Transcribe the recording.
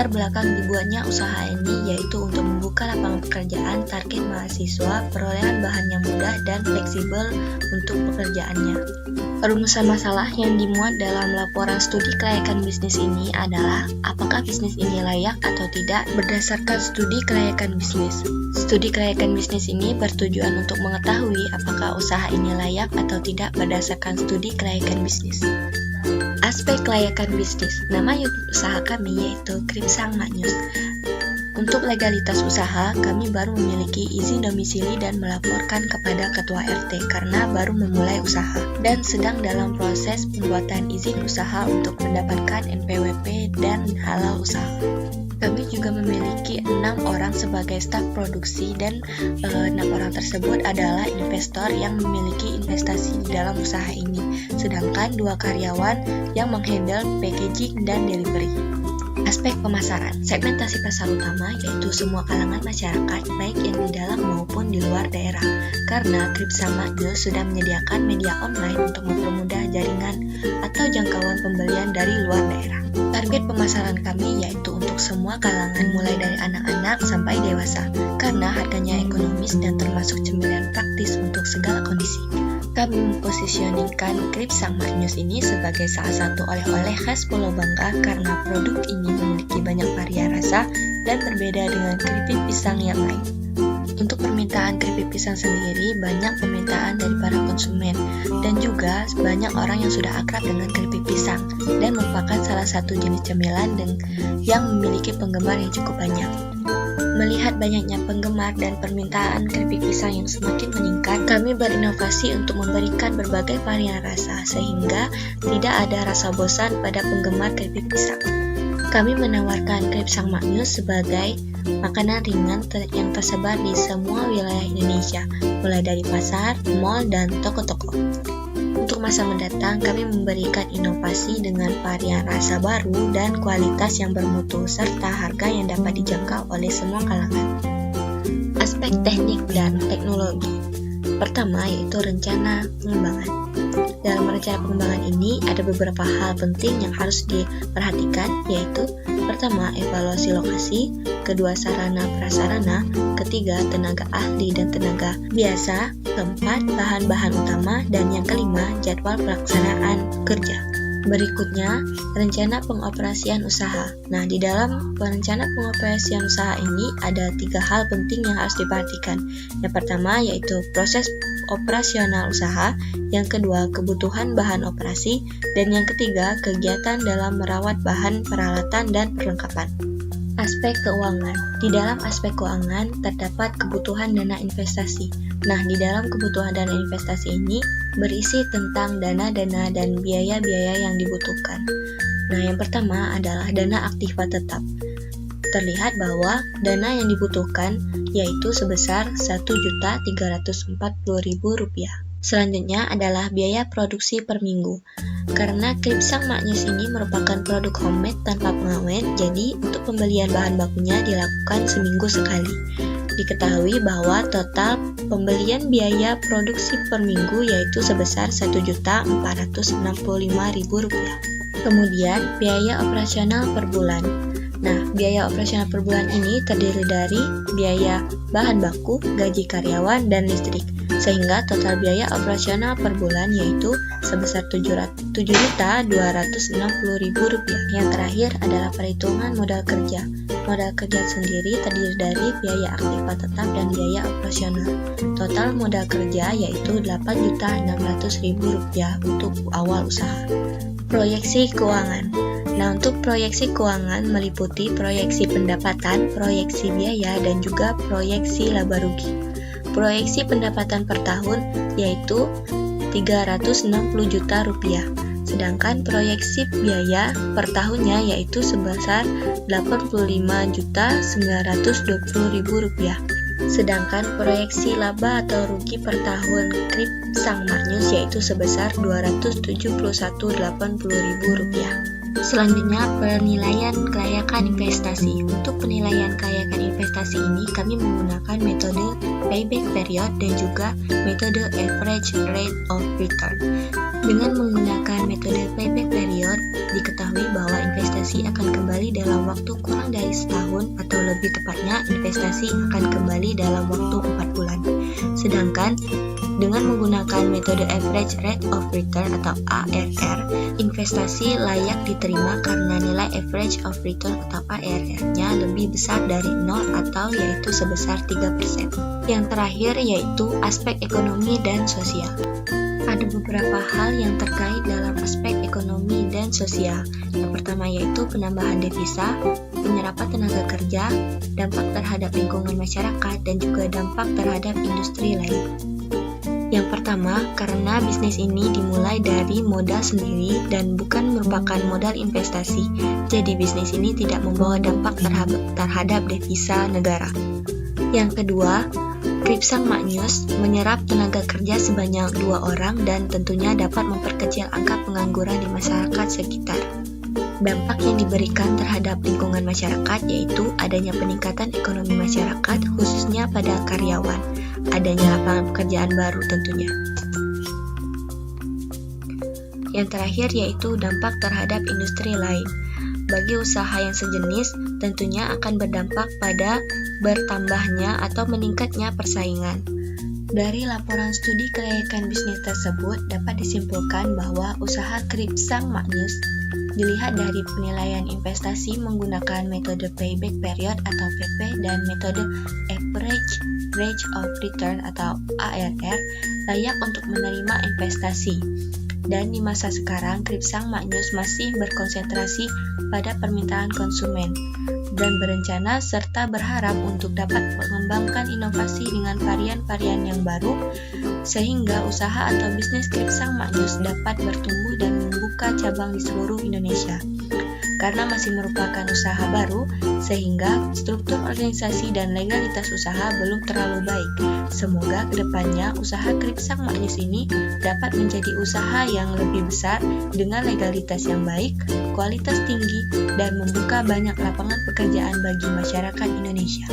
Latar belakang dibuatnya usaha ini yaitu untuk membuka lapangan pekerjaan, target mahasiswa, perolehan bahan yang mudah dan fleksibel untuk pekerjaannya. Rumusan masalah yang dimuat dalam laporan studi kelayakan bisnis ini adalah apakah bisnis ini layak atau tidak berdasarkan studi kelayakan bisnis. Studi kelayakan bisnis ini bertujuan untuk mengetahui apakah usaha ini layak atau tidak berdasarkan studi kelayakan bisnis. Aspek kelayakan bisnis. Nama unit usaha kami yaitu Kripsang Maknyus. Untuk legalitas usaha, kami baru memiliki izin domisili dan melaporkan kepada Ketua RT karena baru memulai usaha dan sedang dalam proses pembuatan izin usaha untuk mendapatkan NPWP dan halal usaha. Kami juga memiliki 6 orang sebagai staf produksi dan 6 orang tersebut adalah investor yang memiliki investasi di dalam usaha ini, sedangkan 2 karyawan yang menghandle packaging dan delivery. Aspek pemasaran, segmentasi pasar utama yaitu semua kalangan masyarakat baik yang di dalam maupun di luar daerah karena Kripsang Maknyus sudah menyediakan media online untuk mempermudah jaringan atau jangkauan pembelian dari luar daerah. Target pemasaran kami yaitu untuk semua kalangan mulai dari anak-anak sampai dewasa karena harganya ekonomis dan termasuk cemilan praktis untuk segala kondisi. Kami mempositioningkan Kripsang Maknyus ini sebagai salah satu oleh-oleh khas Pulau Bangka karena produk ini memiliki banyak varian rasa dan berbeda dengan keripik pisang yang lain. Untuk permintaan keripik pisang sendiri, banyak permintaan dari para konsumen dan juga banyak orang yang sudah akrab dengan keripik pisang dan merupakan salah satu jenis cemilan yang memiliki penggemar yang cukup banyak. Melihat banyaknya penggemar dan permintaan keripik pisang yang semakin meningkat, kami berinovasi untuk memberikan berbagai varian rasa sehingga tidak ada rasa bosan pada penggemar keripik pisang. Kami menawarkan Kripsang Maknyus sebagai makanan ringan yang tersebar di semua wilayah Indonesia, mulai dari pasar, mal, dan toko-toko. Untuk masa mendatang, kami memberikan inovasi dengan varian rasa baru dan kualitas yang bermutu, serta harga yang dapat dijangkau oleh semua kalangan. Aspek teknik dan teknologi. Pertama yaitu rencana pengembangan. Dalam rencana pengembangan ini ada beberapa hal penting yang harus diperhatikan, yaitu pertama evaluasi lokasi, kedua sarana prasarana, ketiga tenaga ahli dan tenaga biasa, keempat bahan-bahan utama, dan yang kelima jadwal pelaksanaan kerja. Berikutnya, rencana pengoperasian usaha. Nah, di dalam rencana pengoperasian usaha ini ada 3 hal penting yang harus diperhatikan. Yang pertama yaitu proses operasional usaha, yang kedua kebutuhan bahan operasi, dan yang ketiga kegiatan dalam merawat bahan, peralatan, dan perlengkapan. Aspek keuangan. Di dalam aspek keuangan terdapat kebutuhan dana investasi. Nah, di dalam kebutuhan dana investasi ini berisi tentang dana-dana dan biaya-biaya yang dibutuhkan. Nah, yang pertama adalah dana aktiva tetap. Terlihat bahwa dana yang dibutuhkan yaitu sebesar Rp1.340.000. Selanjutnya adalah biaya produksi per minggu. Karena Kripsang Maknyus ini merupakan produk homemade tanpa pengawet, jadi untuk pembelian bahan bakunya dilakukan seminggu sekali. Diketahui bahwa total pembelian biaya produksi per minggu yaitu sebesar Rp1.465.000. Kemudian biaya operasional per bulan. Nah, biaya operasional per bulan ini terdiri dari biaya bahan baku, gaji karyawan, dan listrik. Sehingga total biaya operasional per bulan yaitu sebesar Rp7.260.000. Yang terakhir adalah perhitungan modal kerja. Modal kerja sendiri terdiri dari biaya aktiva tetap dan biaya operasional. Total modal kerja yaitu Rp8.600.000 untuk awal usaha. Proyeksi keuangan. Nah, untuk proyeksi keuangan meliputi proyeksi pendapatan, proyeksi biaya, dan juga proyeksi laba rugi. Proyeksi pendapatan per tahun yaitu Rp360 juta, sedangkan proyeksi biaya per tahunnya yaitu sebesar Rp85.920.000. Sedangkan proyeksi laba atau rugi per tahun Kripsang Maknyus yaitu sebesar Rp271.80.000. Selanjutnya, penilaian kelayakan investasi. Untuk penilaian kelayakan investasi ini, kami menggunakan metode payback period dan juga metode average rate of return. Dengan menggunakan metode payback period, diketahui bahwa investasi akan kembali dalam waktu kurang dari setahun, atau lebih tepatnya investasi akan kembali dalam waktu 4 bulan. Sedangkan dengan menggunakan metode average rate of return atau ARR, investasi layak diterima karena nilai average of return atau ARR-nya lebih besar dari 0 atau yaitu sebesar 3%. Yang terakhir yaitu aspek ekonomi dan sosial. Ada beberapa hal yang terkait dalam aspek ekonomi dan sosial. Yang pertama yaitu penambahan devisa, penyerapan tenaga kerja, dampak terhadap lingkungan masyarakat, dan juga dampak terhadap industri lain. Yang pertama, karena bisnis ini dimulai dari modal sendiri dan bukan merupakan modal investasi, jadi bisnis ini tidak membawa dampak terhadap devisa negara. Yang kedua, Kripsang Magnus menyerap tenaga kerja sebanyak 2 orang dan tentunya dapat memperkecil angka pengangguran di masyarakat sekitar. Dampak yang diberikan terhadap lingkungan masyarakat yaitu adanya peningkatan ekonomi masyarakat khususnya pada karyawan, adanya lapangan pekerjaan baru tentunya. Yang terakhir yaitu dampak terhadap industri lain. Bagi usaha yang sejenis, tentunya akan berdampak pada bertambahnya atau meningkatnya persaingan. Dari laporan studi kelayakan bisnis tersebut dapat disimpulkan bahwa usaha Kripsang Magnus dilihat dari penilaian investasi menggunakan metode payback period atau PP dan metode average rate of return atau ARR layak untuk menerima investasi. Dan di masa sekarang, Kripsang Magnus masih berkonsentrasi pada permintaan konsumen dan berencana serta berharap untuk dapat mengembangkan inovasi dengan varian-varian yang baru sehingga usaha atau bisnis Kripsang Magnus dapat bertumbuh dan membuka cabang di seluruh Indonesia. Karena masih merupakan usaha baru, sehingga struktur organisasi dan legalitas usaha belum terlalu baik. Semoga kedepannya usaha Kripsang Magnus ini dapat menjadi usaha yang lebih besar dengan legalitas yang baik, kualitas tinggi, dan membuka banyak lapangan pekerjaan bagi masyarakat Indonesia.